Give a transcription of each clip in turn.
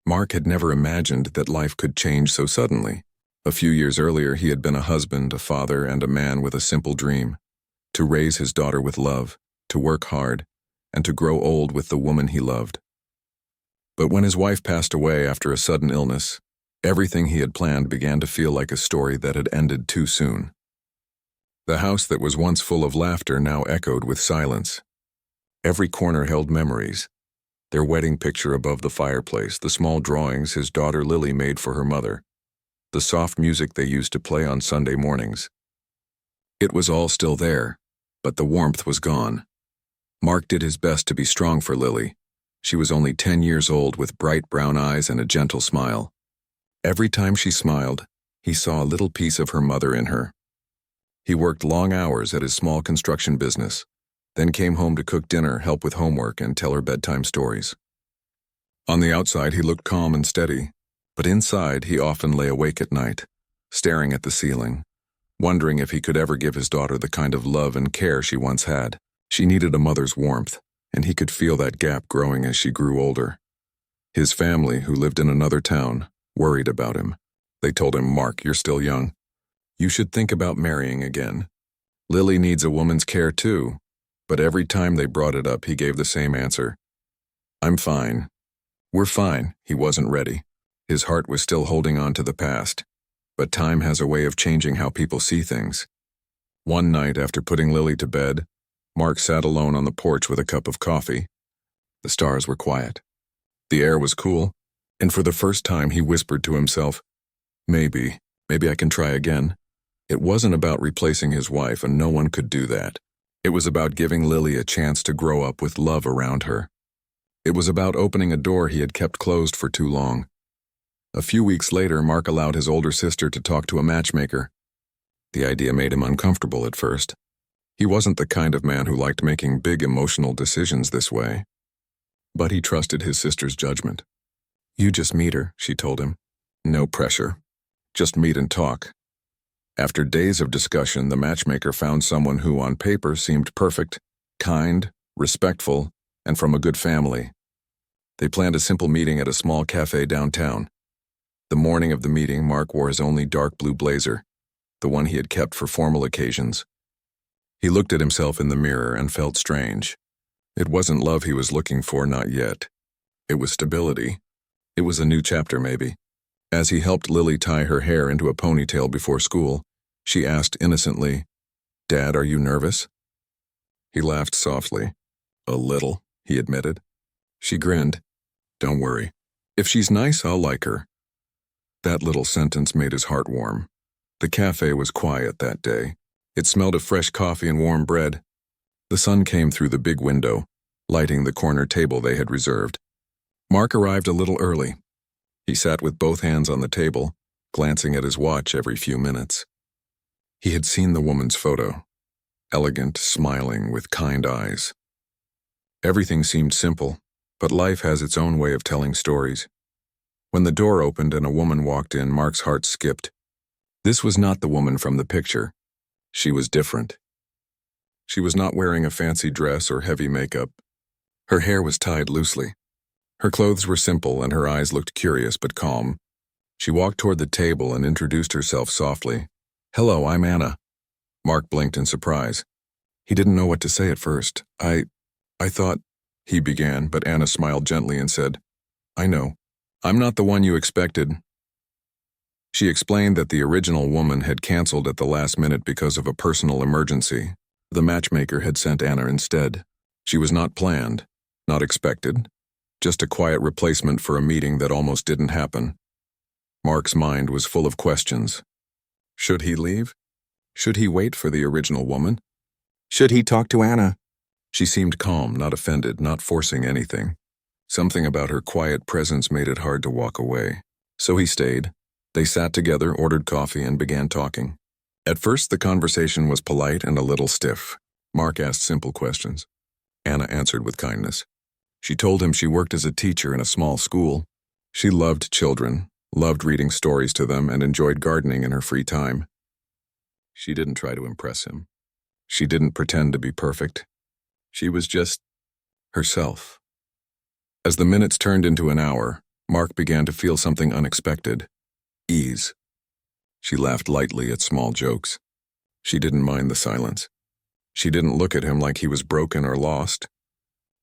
Mark had never imagined that life could change so suddenly. A few years earlier, he had been a husband, a father, and a man with a simple dream: to raise his daughter with love, to work hard, and to grow old with the woman he loved. But when his wife passed away after a sudden illness, everything he had planned began to feel like a story that had ended too soon. The house that was once full of laughter now echoed with silence. Every corner held memories: their wedding picture above the fireplace, the small drawings his daughter Lily made for her mother, the soft music they used to play on Sunday mornings. It was all still there, but the warmth was gone. Mark did his best to be strong for Lily. She was only 10 years old, with bright brown eyes and a gentle smile. Every time she smiled, he saw a little piece of her mother in her. He worked long hours at his small construction business, then came home to cook dinner, help with homework, and tell her bedtime stories. On the outside, he looked calm and steady, but inside he often lay awake at night, staring at the ceiling, wondering if he could ever give his daughter the kind of love and care she once had. She needed a mother's warmth, and he could feel that gap growing as she grew older. His family, who lived in another town, worried about him. They told him, "Mark, you're still young. You should think about marrying again. Lily needs a woman's care too." But every time they brought it up, he gave the same answer: "I'm fine. We're fine." He wasn't ready. His heart was still holding on to the past. But time has a way of changing how people see things. One night, after putting Lily to bed, Mark sat alone on the porch with a cup of coffee. The stars were quiet. The air was cool, and for the first time he whispered to himself, maybe I can try again." It wasn't about replacing his wife, and no one could do that. It was about giving Lily a chance to grow up with love around her. It was about opening a door he had kept closed for too long. A few weeks later, Mark allowed his older sister to talk to a matchmaker. The idea made him uncomfortable at first. He wasn't the kind of man who liked making big emotional decisions this way. But he trusted his sister's judgment. "You just meet her," she told him. "No pressure. Just meet and talk." After days of discussion, the matchmaker found someone who, on paper, seemed perfect, kind, respectful, and from a good family. They planned a simple meeting at a small cafe downtown. The morning of the meeting, Mark wore his only dark blue blazer, the one he had kept for formal occasions. He looked at himself in the mirror and felt strange. It wasn't love he was looking for, not yet. It was stability. It was a new chapter, maybe. As he helped Lily tie her hair into a ponytail before school, she asked innocently, "Dad, are you nervous?" He laughed softly. "A little," he admitted. She grinned. "Don't worry. If she's nice, I'll like her." That little sentence made his heart warm. The cafe was quiet that day. It smelled of fresh coffee and warm bread. The sun came through the big window, lighting the corner table they had reserved. Mark arrived a little early. He sat with both hands on the table, glancing at his watch every few minutes. He had seen the woman's photo, elegant, smiling, with kind eyes. Everything seemed simple, but life has its own way of telling stories. When the door opened and a woman walked in, Mark's heart skipped. This was not the woman from the picture. She was different. She was not wearing a fancy dress or heavy makeup. Her hair was tied loosely. Her clothes were simple, and her eyes looked curious but calm. She walked toward the table and introduced herself softly. "Hello, I'm Anna." Mark blinked in surprise. He didn't know what to say at first. I thought," he began, but Anna smiled gently and said, "I know. I'm not the one you expected." She explained that the original woman had canceled at the last minute because of a personal emergency. The matchmaker had sent Anna instead. She was not planned, not expected, just a quiet replacement for a meeting that almost didn't happen. Mark's mind was full of questions. Should he leave? Should he wait for the original woman? Should he talk to Anna? She seemed calm, not offended, not forcing anything. Something about her quiet presence made it hard to walk away. So he stayed. They sat together, ordered coffee, and began talking. At first, the conversation was polite and a little stiff. Mark asked simple questions. Anna answered with kindness. She told him she worked as a teacher in a small school. She loved children, loved reading stories to them, and enjoyed gardening in her free time. She didn't try to impress him. She didn't pretend to be perfect. She was just herself. As the minutes turned into an hour, Mark began to feel something unexpected. Ease. She laughed lightly at small jokes. She didn't mind the silence. She didn't look at him like he was broken or lost.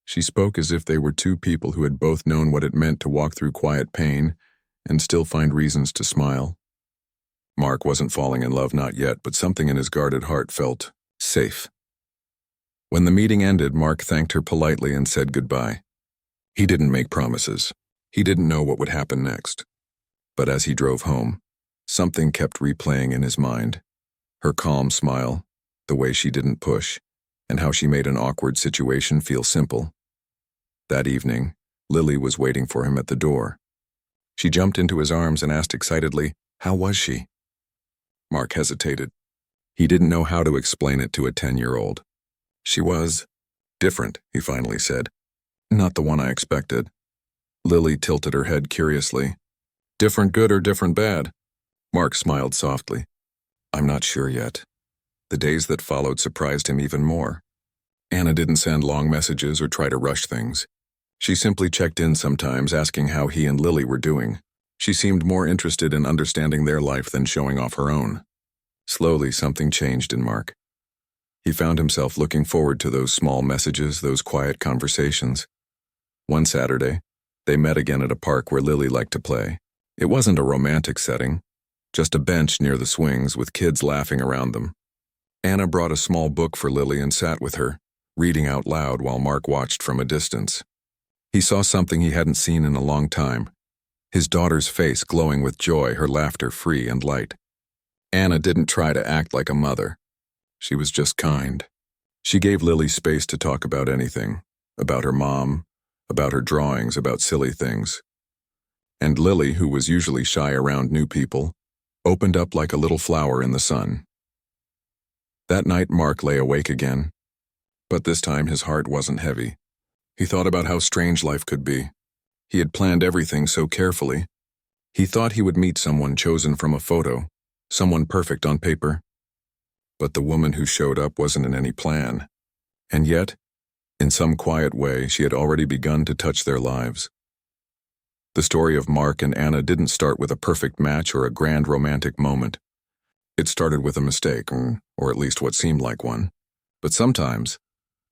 She spoke as if they were two people who had both known what it meant to walk through quiet pain and still find reasons to smile. Mark wasn't falling in love, not yet, but something in his guarded heart felt safe. When the meeting ended, Mark thanked her politely and said goodbye. He didn't make promises. He didn't know what would happen next. But as he drove home, something kept replaying in his mind. Her calm smile, the way she didn't push, and how she made an awkward situation feel simple. That evening, Lily was waiting for him at the door. She jumped into his arms and asked excitedly, "How was she?" Mark hesitated. He didn't know how to explain it to a 10-year-old. "She was different," he finally said. "Not the one I expected." Lily tilted her head curiously. "Different good or different bad?" Mark smiled softly. "I'm not sure yet." The days that followed surprised him even more. Anna didn't send long messages or try to rush things. She simply checked in sometimes, asking how he and Lily were doing. She seemed more interested in understanding their life than showing off her own. Slowly, something changed in Mark. He found himself looking forward to those small messages, those quiet conversations. One Saturday, they met again at a park where Lily liked to play. It wasn't a romantic setting, just a bench near the swings with kids laughing around them. Anna brought a small book for Lily and sat with her, reading out loud while Mark watched from a distance. He saw something he hadn't seen in a long time. His daughter's face glowing with joy, her laughter free and light. Anna didn't try to act like a mother. She was just kind. She gave Lily space to talk about anything, about her mom, about her drawings, about silly things. And Lily, who was usually shy around new people, opened up like a little flower in the sun. That night, Mark lay awake again. But this time his heart wasn't heavy. He thought about how strange life could be. He had planned everything so carefully. He thought he would meet someone chosen from a photo, someone perfect on paper. But the woman who showed up wasn't in any plan. And yet, in some quiet way, she had already begun to touch their lives. The story of Mark and Anna didn't start with a perfect match or a grand romantic moment. It started with a mistake, or at least what seemed like one. But sometimes,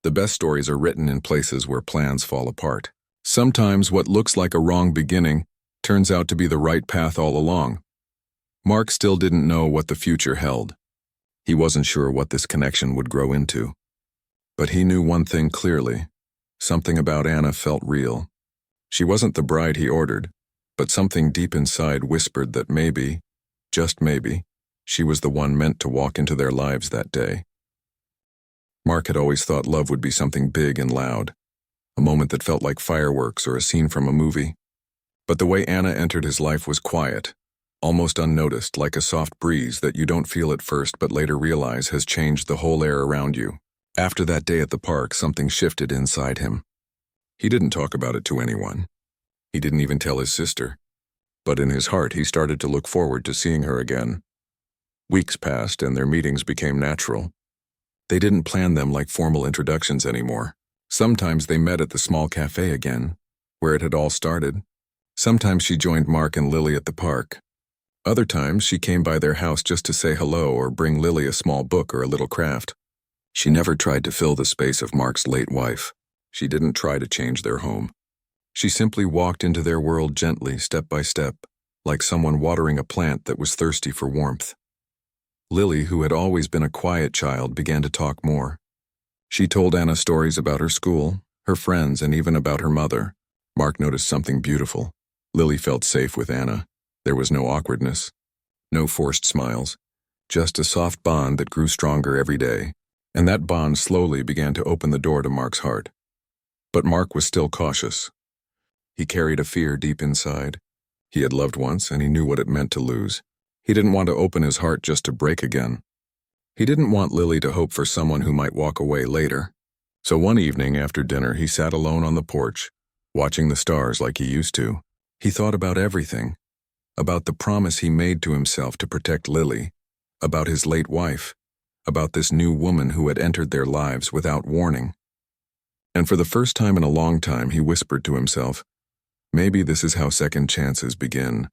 the best stories are written in places where plans fall apart. Sometimes what looks like a wrong beginning turns out to be the right path all along. Mark still didn't know what the future held. He wasn't sure what this connection would grow into. But he knew one thing clearly. Something about Anna felt real. She wasn't the bride he ordered, but something deep inside whispered that maybe, just maybe, she was the one meant to walk into their lives that day. Mark had always thought love would be something big and loud, a moment that felt like fireworks or a scene from a movie. But the way Anna entered his life was quiet, almost unnoticed, like a soft breeze that you don't feel at first but later realize has changed the whole air around you. After that day at the park, something shifted inside him. He didn't talk about it to anyone. He didn't even tell his sister. But in his heart, he started to look forward to seeing her again. Weeks passed and their meetings became natural. They didn't plan them like formal introductions anymore. Sometimes they met at the small cafe again, where it had all started. Sometimes she joined Mark and Lily at the park. Other times she came by their house just to say hello or bring Lily a small book or a little craft. She never tried to fill the space of Mark's late wife. She didn't try to change their home. She simply walked into their world gently, step by step, like someone watering a plant that was thirsty for warmth. Lily, who had always been a quiet child, began to talk more. She told Anna stories about her school, her friends, and even about her mother. Mark noticed something beautiful. Lily felt safe with Anna. There was no awkwardness, no forced smiles, just a soft bond that grew stronger every day. And that bond slowly began to open the door to Mark's heart. But Mark was still cautious. He carried a fear deep inside. He had loved once, and he knew what it meant to lose. He didn't want to open his heart just to break again. He didn't want Lily to hope for someone who might walk away later. So one evening after dinner, he sat alone on the porch, watching the stars like he used to. He thought about everything. About the promise he made to himself to protect Lily. About his late wife. About this new woman who had entered their lives without warning. And for the first time in a long time, he whispered to himself, Maybe this is how second chances begin.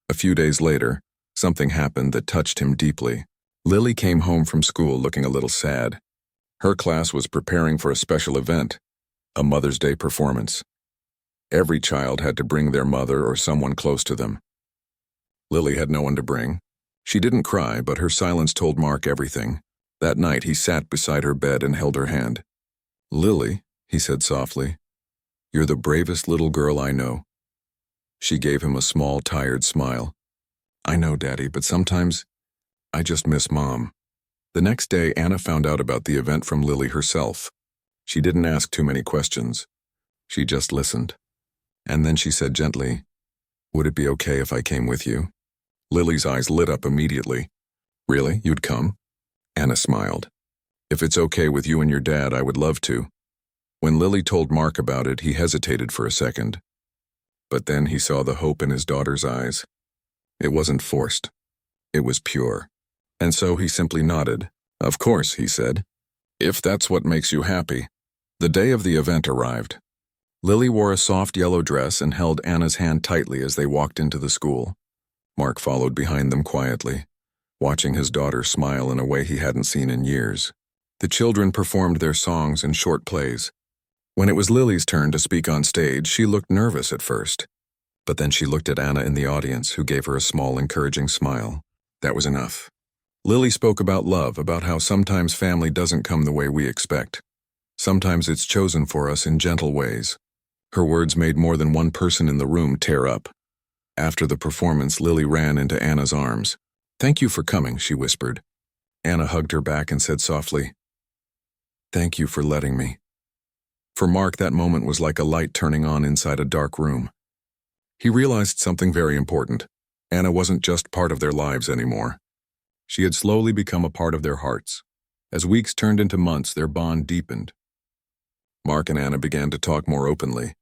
A few days later, something happened that touched him deeply. Lily came home from school looking a little sad. Her class was preparing for a special event, a Mother's Day performance. Every child had to bring their mother or someone close to them. Lily had no one to bring. She didn't cry, but her silence told Mark everything. That night, he sat beside her bed and held her hand. "Lily," he said softly, "you're the bravest little girl I know." She gave him a small, tired smile. "I know, Daddy, but sometimes I just miss Mom." The next day, Anna found out about the event from Lily herself. She didn't ask too many questions. She just listened. And then she said gently, "Would it be okay if I came with you?" Lily's eyes lit up immediately. "Really? You'd come?" Anna smiled. "If it's okay with you and your dad, I would love to." When Lily told Mark about it, he hesitated for a second. But then he saw the hope in his daughter's eyes. It wasn't forced. It was pure. And so he simply nodded. "Of course," he said, "if that's what makes you happy." The day of the event arrived. Lily wore a soft yellow dress and held Anna's hand tightly as they walked into the school. Mark followed behind them quietly, watching his daughter smile in a way he hadn't seen in years. The children performed their songs and short plays. When it was Lily's turn to speak on stage, she looked nervous at first. But then she looked at Anna in the audience, who gave her a small, encouraging smile. That was enough. Lily spoke about love, about how sometimes family doesn't come the way we expect. Sometimes it's chosen for us in gentle ways. Her words made more than one person in the room tear up. After the performance, Lily ran into Anna's arms. "Thank you for coming," she whispered. Anna hugged her back and said softly, "Thank you for letting me." For Mark, that moment was like a light turning on inside a dark room. He realized something very important. Anna wasn't just part of their lives anymore. She had slowly become a part of their hearts. As weeks turned into months, their bond deepened. Mark and Anna began to talk more openly.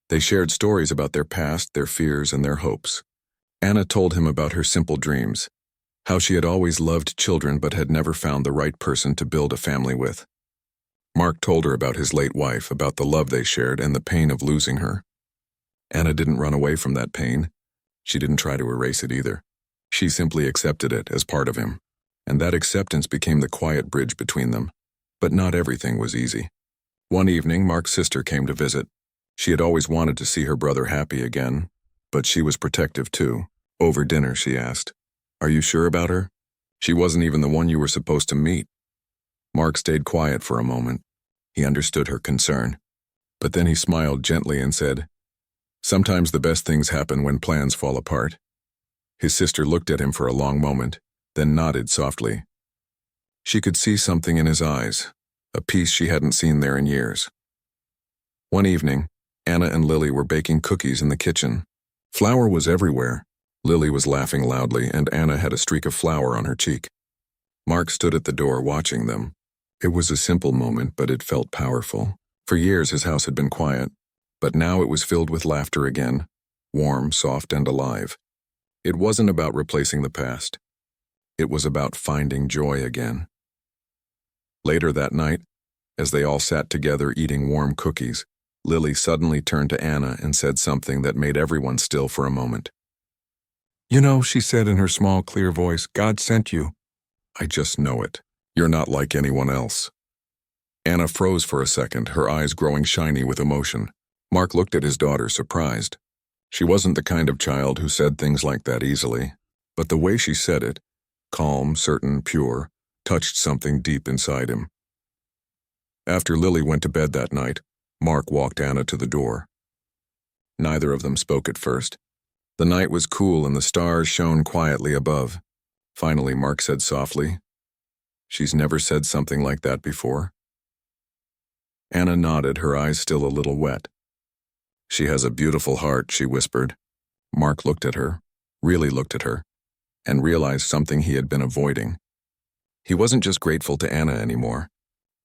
They shared stories about their past, their fears, and their hopes. Anna told him about her simple dreams, how she had always loved children but had never found the right person to build a family with. Mark told her about his late wife, about the love they shared and the pain of losing her. Anna didn't run away from that pain. She didn't try to erase it either. She simply accepted it as part of him, and that acceptance became the quiet bridge between them. But not everything was easy. One evening, Mark's sister came to visit. She had always wanted to see her brother happy again, but she was protective too. Over dinner, she asked, "Are you sure about her? She wasn't even the one you were supposed to meet." Mark stayed quiet for a moment. He understood her concern. But then he smiled gently and said, "Sometimes the best things happen when plans fall apart." His sister looked at him for a long moment, then nodded softly. She could see something in his eyes, a peace she hadn't seen there in years. One evening, Anna and Lily were baking cookies in the kitchen. Flour was everywhere. Lily was laughing loudly, and Anna had a streak of flour on her cheek. Mark stood at the door watching them. It was a simple moment, but it felt powerful. For years his house had been quiet, but now it was filled with laughter again, warm, soft, and alive. It wasn't about replacing the past. It was about finding joy again. Later that night, as they all sat together eating warm cookies, Lily suddenly turned to Anna and said something that made everyone still for a moment. "You know," she said in her small, clear voice, "God sent you." "I just know it. You're not like anyone else." Anna froze for a second, her eyes growing shiny with emotion. Mark looked at his daughter, surprised. She wasn't the kind of child who said things like that easily, but the way she said it, calm, certain, pure, touched something deep inside him. After Lily went to bed that night, Mark walked Anna to the door. Neither of them spoke at first. The night was cool and the stars shone quietly above. Finally, Mark said softly, "She's never said something like that before." Anna nodded, her eyes still a little wet. "She has a beautiful heart," she whispered. Mark looked at her, really looked at her, and realized something he had been avoiding. He wasn't just grateful to Anna anymore.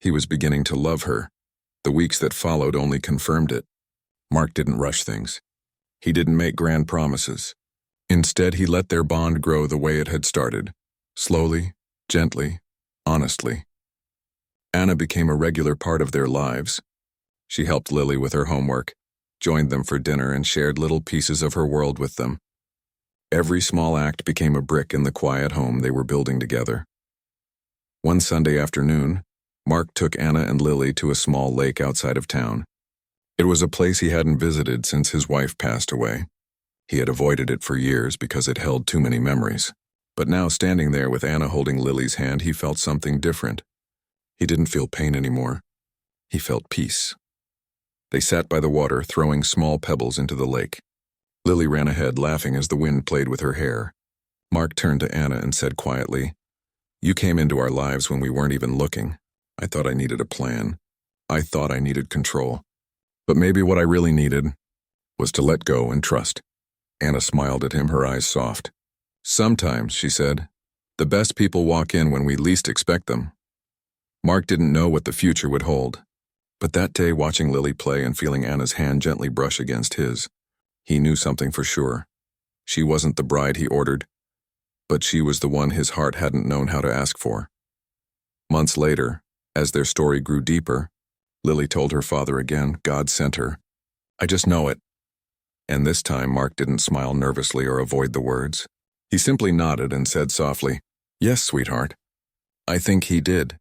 He was beginning to love her. The weeks that followed only confirmed it. Mark didn't rush things. He didn't make grand promises. Instead, he let their bond grow the way it had started, slowly, gently, honestly. Anna became a regular part of their lives. She helped Lily with her homework, joined them for dinner, and shared little pieces of her world with them. Every small act became a brick in the quiet home they were building together. One Sunday afternoon, Mark took Anna and Lily to a small lake outside of town. It was a place he hadn't visited since his wife passed away. He had avoided it for years because it held too many memories. But now, standing there with Anna holding Lily's hand, he felt something different. He didn't feel pain anymore. He felt peace. They sat by the water, throwing small pebbles into the lake. Lily ran ahead, laughing as the wind played with her hair. Mark turned to Anna and said quietly, "You came into our lives when we weren't even looking. I thought I needed a plan. I thought I needed control. But maybe what I really needed was to let go and trust." Anna smiled at him, her eyes soft. "Sometimes," she said, "the best people walk in when we least expect them." Mark didn't know what the future would hold. But that day, watching Lily play and feeling Anna's hand gently brush against his, he knew something for sure. She wasn't the bride he ordered, but she was the one his heart hadn't known how to ask for. Months later, as their story grew deeper, Lily told her father again, "God sent her. I just know it." And this time, Mark didn't smile nervously or avoid the words. He simply nodded and said softly, "Yes, sweetheart. I think he did."